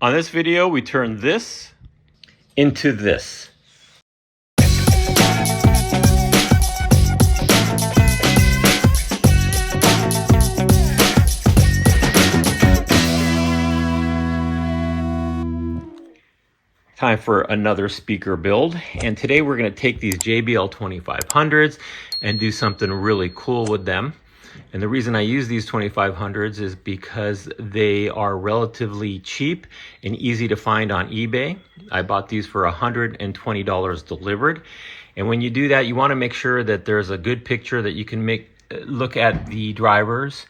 On this video, we turn this into this. Time for another speaker build, and today we're going to take these JBL 2500s and do something really cool with them. And the reason I use these 2500s is because they are relatively cheap and easy to find on eBay. I bought these for $120 delivered. And when you do that, you want to make sure that there's a good picture that you can look at the drivers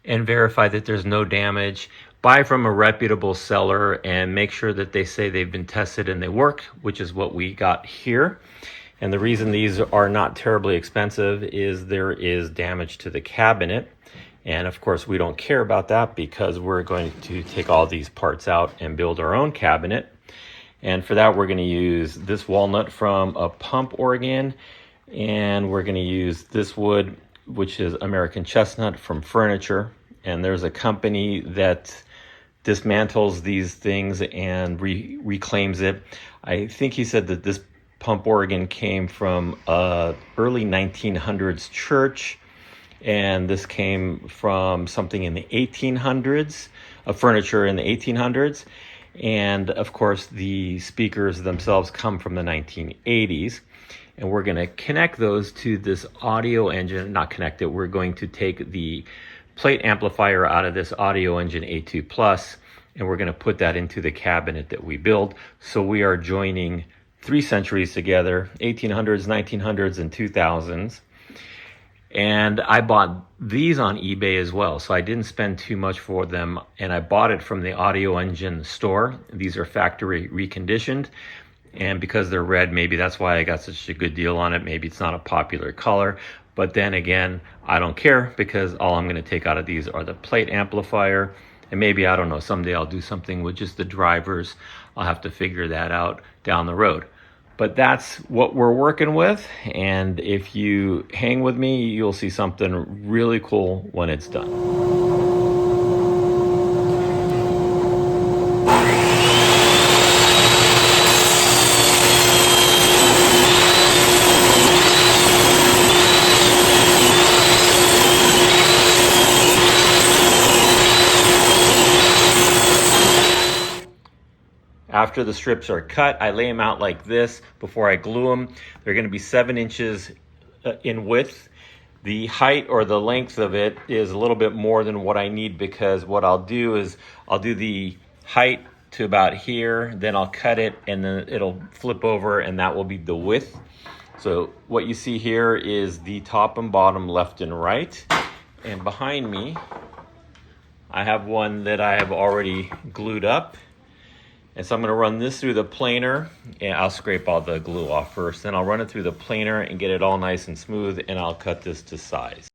and verify that there's no damage. Buy from a reputable seller and make sure that they say they've been tested and they work, which is what we got here. And the reason these are not terribly expensive is there is damage to the cabinet. And of course, we don't care about that because we're going to take all these parts out and build our own cabinet. And for that, we're going to use this walnut from a pump organ. And we're going to use this wood, which is American chestnut from furniture. And there's a company that dismantles these things and reclaims it. I think he said that this pump organ came from early 1900s church, and this came from something in the 1800s, furniture in the 1800s. And of course, the speakers themselves come from the 1980s. And we're going to connect those to this Audioengie, not connect it, we're going to take the plate amplifier out of this Audioengie A2 Plus, and we're going to put that into the cabinet that we build. So we are joining 3 centuries together, 1800s, 1900s, and 2000s. And I bought these on eBay as well, so I didn't spend too much for them, and I bought it from the Audioengie store. These are factory reconditioned, and because they're red, maybe that's why I got such a good deal on it. Maybe it's not a popular color. But then again, I don't care because all I'm going to take out of these are the plate amplifier. And maybe, I don't know, someday I'll do something with just the drivers. I'll have to figure that out down the road. But that's what we're working with. And if you hang with me, you'll see something really cool when it's done. After the strips are cut, I lay them out like this before I glue them. They're going to be 7 inches in width. The height or the length of it is a little bit more than what I need, because what I'll do is I'll do the height to about here, then I'll cut it and then it'll flip over and that will be the width. So what you see here is the top and bottom, left and right. And behind me, I have one that I have already glued up. And so I'm going to run this through the planer, and I'll scrape all the glue off first. Then I'll run it through the planer and get it all nice and smooth, and I'll cut this to size.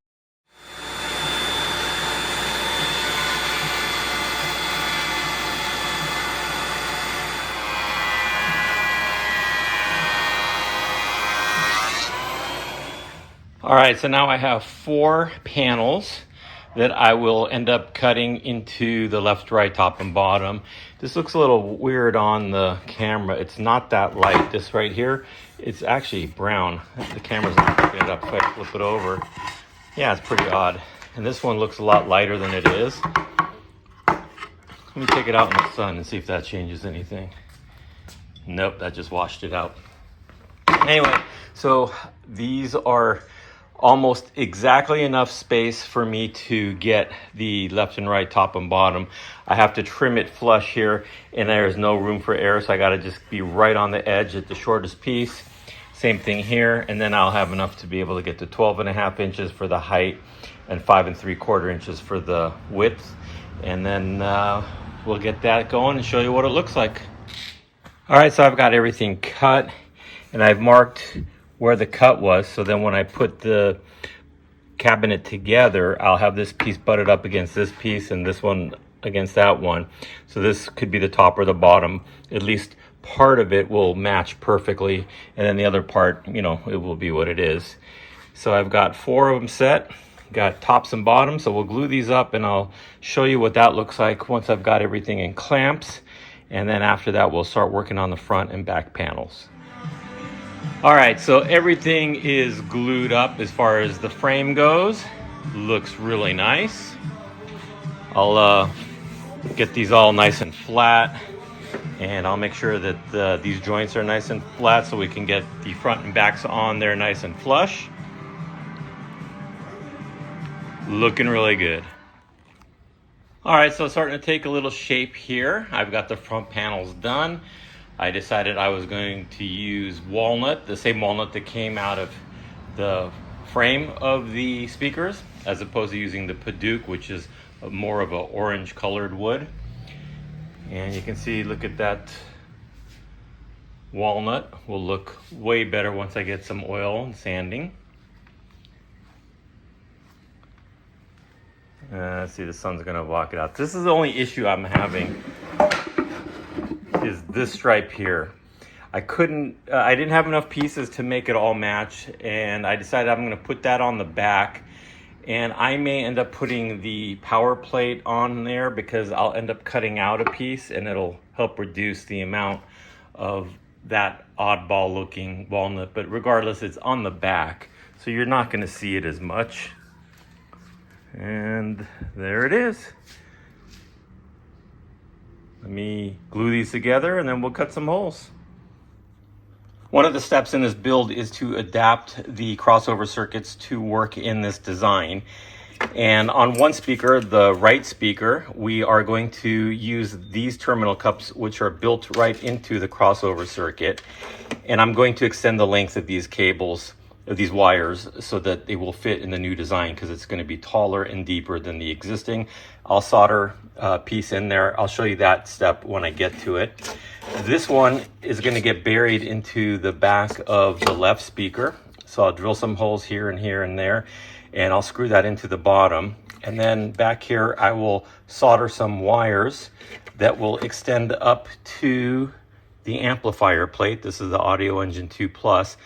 All right, so now I have 4 panels that I will end up cutting into the left, right, top, and bottom. This looks a little weird on the camera. It's not that light. This right here, it's actually brown. The camera's not picking it up, so I flip it over. Yeah, it's pretty odd. And this one looks a lot lighter than it is. Let me take it out in the sun and see if that changes anything. Nope, that just washed it out. Anyway, so these are almost exactly enough space for me to get the left and right, top and bottom. I have to trim it flush here, and there's no room for error, so I got to just be right on the edge at the shortest piece. Same thing here, and then I'll have enough to be able to get to 12.5 inches for the height and 5 3/4 inches for the width. And then we'll get that going and show you what it looks like. All right, so I've got everything cut, and I've marked where the cut was, so then when I put the cabinet together, I'll have this piece butted up against this piece and this one against that one. So this could be the top or the bottom. At least part of it will match perfectly, and then the other part, you know, it will be what it is. So I've got 4 of them set, got tops and bottoms, so we'll glue these up and I'll show you what that looks like once I've got everything in clamps. And then after that, we'll start working on the front and back panels. All right, so everything is glued up as far as the frame goes. Looks really nice. I'll get these all nice and flat, and I'll make sure that these joints are nice and flat so we can get the front and backs on there nice and flush. Looking really good. All right, so starting to take a little shape here. I've got the front panels done. I decided I was going to use walnut, the same walnut that came out of the frame of the speakers, as opposed to using the Paduke, which is more of an orange colored wood. And you can see, look at that walnut. Will look way better once I get some oil and sanding. Let's see, the sun's gonna block it out. This is the only issue I'm having, is this stripe here. I didn't have enough pieces to make it all match, and I decided I'm gonna put that on the back, and I may end up putting the power plate on there because I'll end up cutting out a piece, and it'll help reduce the amount of that oddball looking walnut. But regardless, it's on the back, so you're not gonna see it as much. And there it is. Let me glue these together and then we'll cut some holes. One of the steps in this build is to adapt the crossover circuits to work in this design. And on one speaker, the right speaker, we are going to use these terminal cups, which are built right into the crossover circuit. And I'm going to extend the length of these cables, of these wires, so that they will fit in the new design, because it's going to be taller and deeper than the existing. I'll solder a piece in there. I'll show you that step when I get to it. This one is going to get buried into the back of the left speaker. So I'll drill some holes here and here and there, and I'll screw that into the bottom. And then back here, I will solder some wires that will extend up to the amplifier plate. This is the Audioengie A2.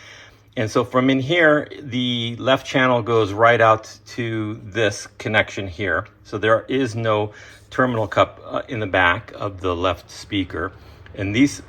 And so from in here, the left channel goes right out to this connection here. So there is no terminal cup in the back of the left speaker. And these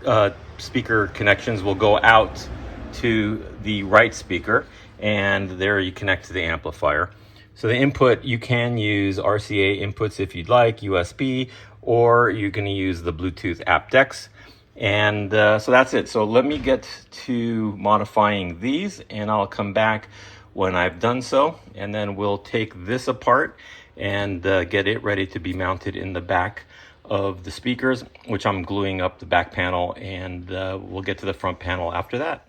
speaker connections will go out to the right speaker, and there you connect to the amplifier. So the input, you can use RCA inputs if you'd like, USB, or you're going to use the Bluetooth aptX. And so that's it. So let me get to modifying these, and I'll come back when I've done so, and then we'll take this apart and get it ready to be mounted in the back of the speakers, which I'm gluing up the back panel, and we'll get to the front panel after that.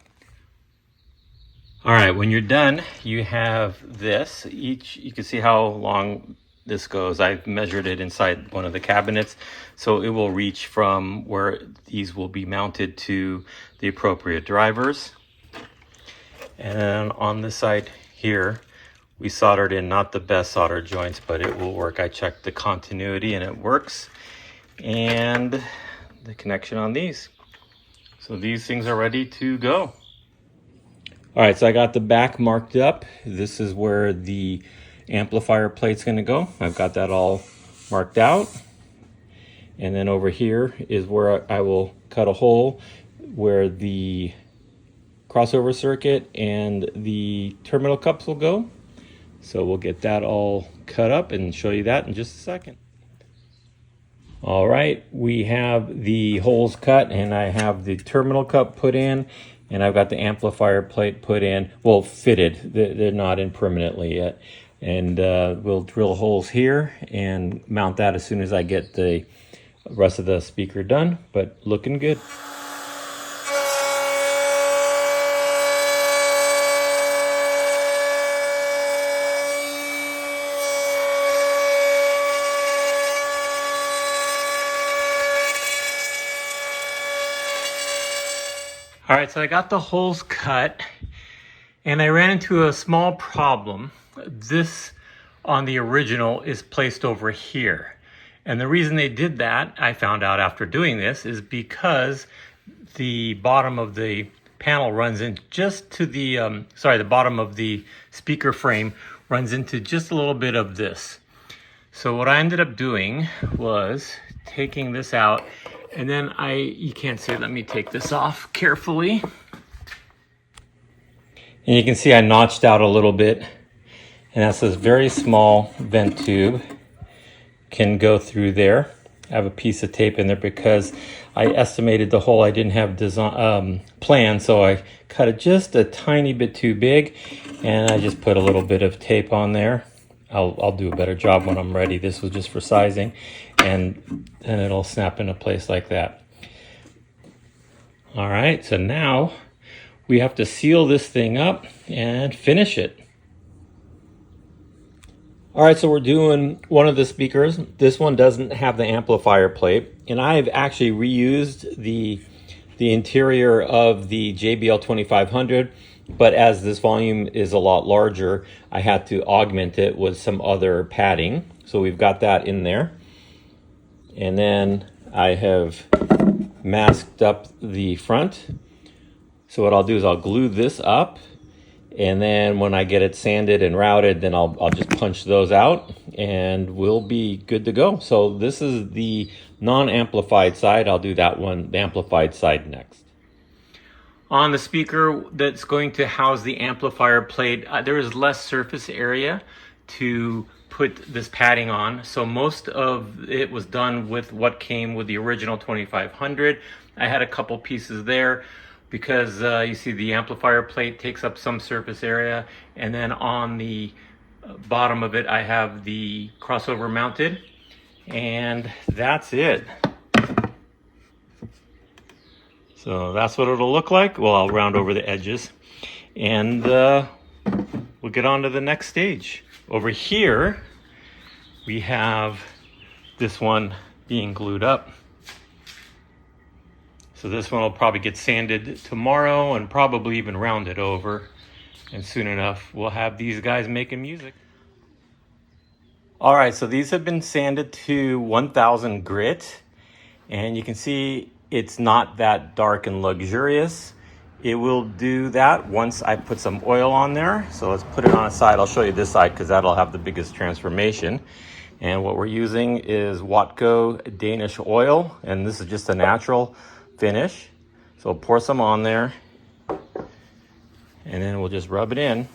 All right, when you're done, you have this. You can see how long this goes. I've measured it inside one of the cabinets, so it will reach from where these will be mounted to the appropriate drivers. And on this side here, we soldered in not the best solder joints, but it will work. I checked the continuity and it works. And the connection on these. So these things are ready to go. All right, so I got the back marked up. This is where the amplifier plate's gonna go. I've got that all marked out. And then over here is where I will cut a hole where the crossover circuit and the terminal cups will go. So we'll get that all cut up and show you that in just a second. All right, we have the holes cut, and I have the terminal cup put in, and I've got the amplifier plate put in, well, fitted. They're not in permanently yet. And we'll drill holes here and mount that as soon as I get the rest of the speaker done, but looking good. All right, so I got the holes cut, and I ran into a small problem. This on the original is placed over here. And the reason they did that, I found out after doing this, is because the bottom of the panel runs in just to the, the bottom of the speaker frame runs into just a little bit of this. So what I ended up doing was taking this out And then you can't see, let me take this off carefully. And you can see I notched out a little bit, and that's this very small vent tube can go through there. I have a piece of tape in there because I estimated the hole. I didn't have design plan, so I cut it just a tiny bit too big, and I just put a little bit of tape on there. I'll do a better job when I'm ready. This was just for sizing, and then it'll snap into place like that. All right, so now we have to seal this thing up and finish it. All right, so we're doing one of the speakers. This one doesn't have the amplifier plate, and I've actually reused the interior of the JBL 2500, but as this volume is a lot larger, I had to augment it with some other padding. So we've got that in there. And then I have masked up the front. So what I'll do is I'll glue this up, and then when I get it sanded and routed, then I'll just punch those out and we'll be good to go. So this is the non-amplified side. I'll do that one, the amplified side, next. On the speaker that's going to house the amplifier plate, there is less surface area to put this padding on. So most of it was done with what came with the original 2500. I had a couple pieces there because you see the amplifier plate takes up some surface area, and then on the bottom of it I have the crossover mounted, and that's it. So that's what it'll look like. Well, I'll round over the edges, and we'll get on to the next stage. Over here we have this one being glued up. So this one will probably get sanded tomorrow and probably even rounded over. And soon enough, we'll have these guys making music. All right, so these have been sanded to 1000 grit. And you can see it's not that dark and luxurious. It will do that once I put some oil on there. So let's put it on a side. I'll show you this side because that'll have the biggest transformation. And what we're using is Watco Danish oil. And this is just a natural finish. So pour some on there, and then we'll just rub it in.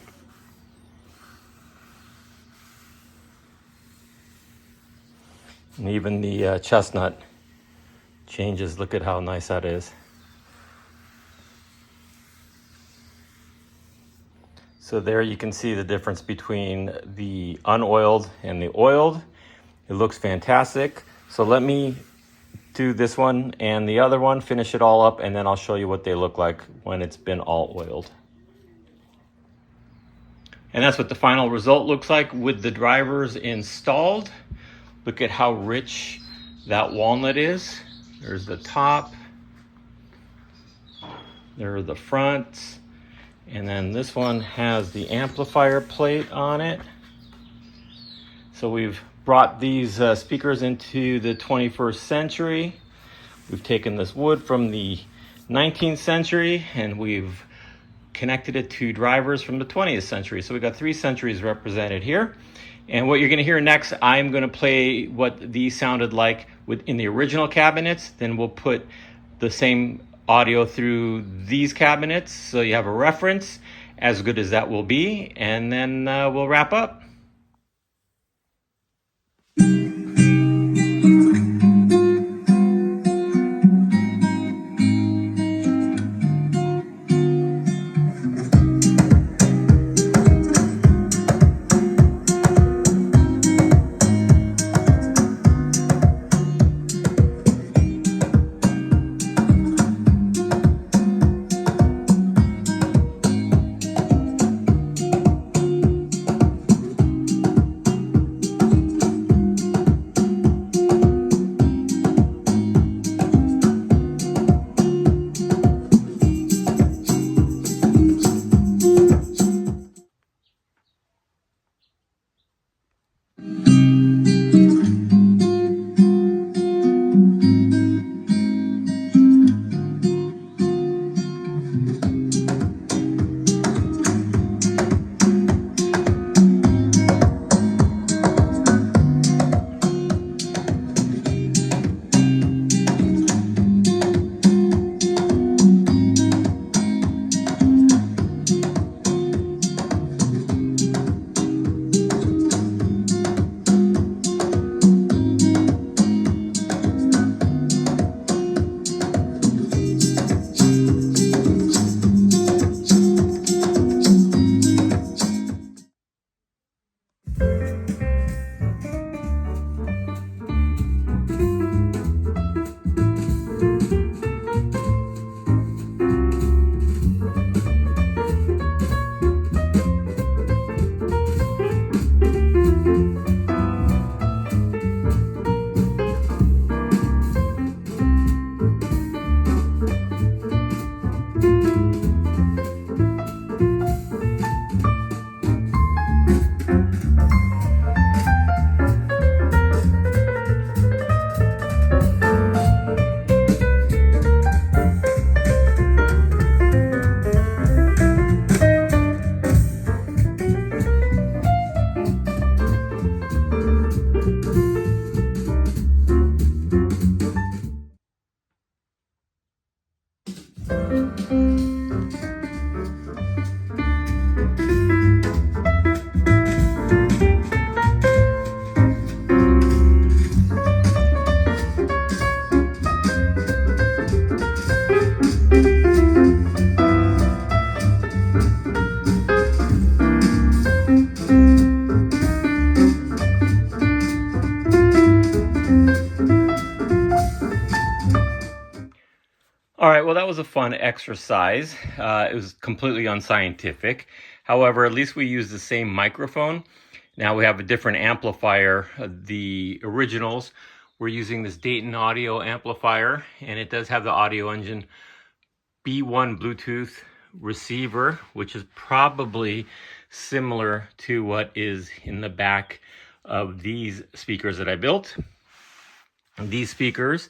And even the chestnut changes. Look at how nice that is. So there you can see the difference between the unoiled and the oiled. It looks fantastic. So let me do this one and the other one, finish it all up, and then I'll show you what they look like when it's been all oiled. And that's what the final result looks like with the drivers installed. Look at how rich that walnut is. There's the top, there are the fronts, and then this one has the amplifier plate on it. So we've brought these speakers into the 21st century. We've taken this wood from the 19th century and we've connected it to drivers from the 20th century. So we've got 3 centuries represented here. And what you're gonna hear next, I'm gonna play what these sounded like in the original cabinets. Then we'll put the same audio through these cabinets so you have a reference, as good as that will be. And then we'll wrap up. All right, well, that was a fun exercise. It was completely unscientific. However, at least we used the same microphone. Now we have a different amplifier. The originals, we're using this Dayton audio amplifier, and it does have the Audioengie B1 Bluetooth receiver, which is probably similar to what is in the back of these speakers that I built. These speakers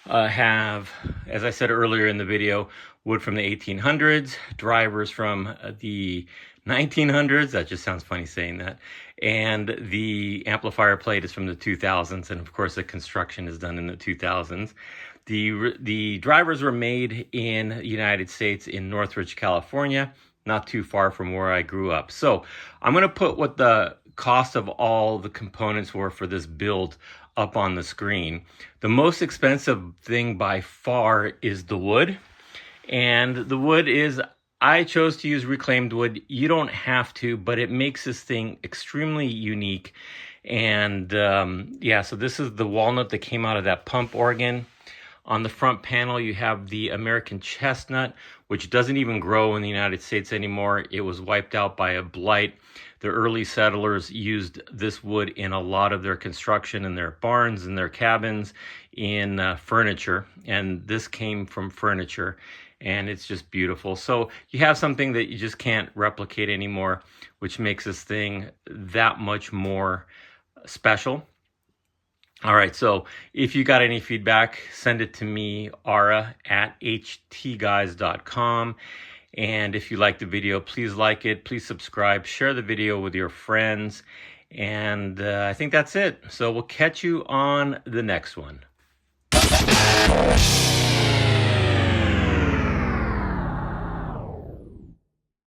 have, as I said earlier in the video, wood from the 1800s, drivers from the 1900s. That just sounds funny saying that. And the amplifier plate is from the 2000s. And of course, the construction is done in the 2000s. The drivers were made in the United States in Northridge, California, not too far from where I grew up. So I'm going to put what the cost of all the components were for this build up on the screen. The most expensive thing by far is the wood. And the wood is, I chose to use reclaimed wood. You don't have to, but it makes this thing extremely unique. And yeah, so this is the walnut that came out of that pump organ. On the front panel, you have the American chestnut, which doesn't even grow in the United States anymore. It was wiped out by a blight. The early settlers used this wood in a lot of their construction, in their barns, in their cabins, in furniture. And this came from furniture, and it's just beautiful. So you have something that you just can't replicate anymore, which makes this thing that much more special. All right, so if you got any feedback, send it to me, ara@htguys.com. And if you like the video, please like it, please subscribe, share the video with your friends. And I think that's it. So we'll catch you on the next one.